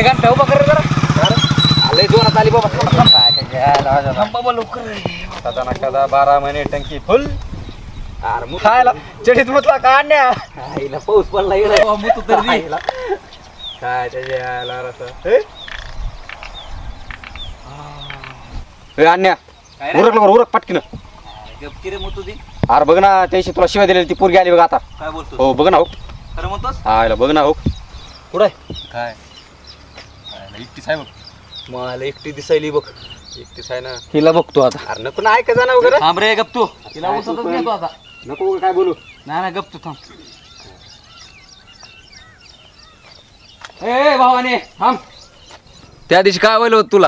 घंटा उभा कर जरा. लय जोरात आली बाबा. थांब बाबा लवकर. कदा 12 महिने टंकी फुल. अरे मग खायला चढीत म्हटला का अन्या आईला पाऊस पडला गेला मुतू तरी काय त्याच्या रसा अन्या उरक लवकर उरक पटकीन. गपकी रे मुतू दी. अरे बघ ना त्याशी तुला शिवाय दिलेली ती पोरगी आली बघ आता. काय बोलतो? हो बघ ना. हो खरं म्हणतोस? आयला बघ ना. हो कुठं काय एकटीच आहे बघ. मला एकटी दिसायली बघ. एकटीच आहे ना. हिला बघतो आता. अरे नको ना ऐका जा ना वगैरे. थांब रे गप तू. तिला उचलतच घेतो आता. नको काय बोलू. नाही गप तू थांब. ए भावाने थांब. त्या दिवशी काय बोललो तुला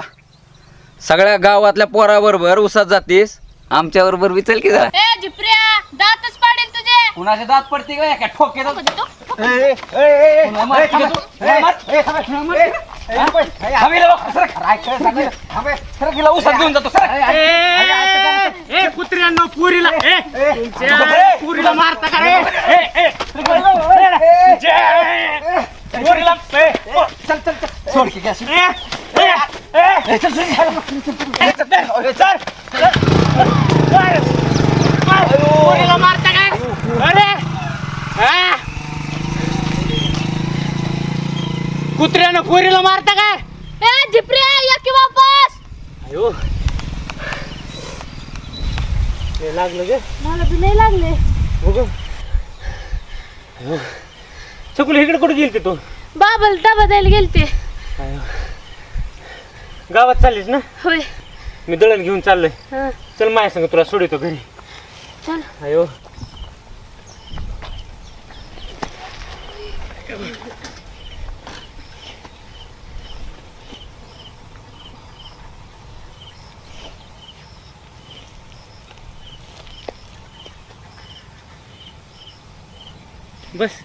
सगळ्या गावातल्या पोराबरोबर उसात जातीस आमच्या बरोबर विचल की जरा. ए जिप्रिया दातच पाडेल तुझे. कुणाचे दात पडते का एका ठोके घेऊन जातो. कुत्र्यांना पुरीला पुरीला मारता का रे. चल चल सोड की गॅस. पुरीला मारता काय. अरे कुत्र्यानं पुरीला मारता काय. ए जिप्रिया या की वापस. अयो हे लागलं गे. मला बी नाही लागले. बघ चकुली इकडे कुठे गेलती तू. बाबाला डबा द्यायला गेलते. गावात चाललीस ना. होय. मी दळण घेऊन चाललोय. हं, चल माझ्या संग तुला सोडतो घरी. चल. अयो बस.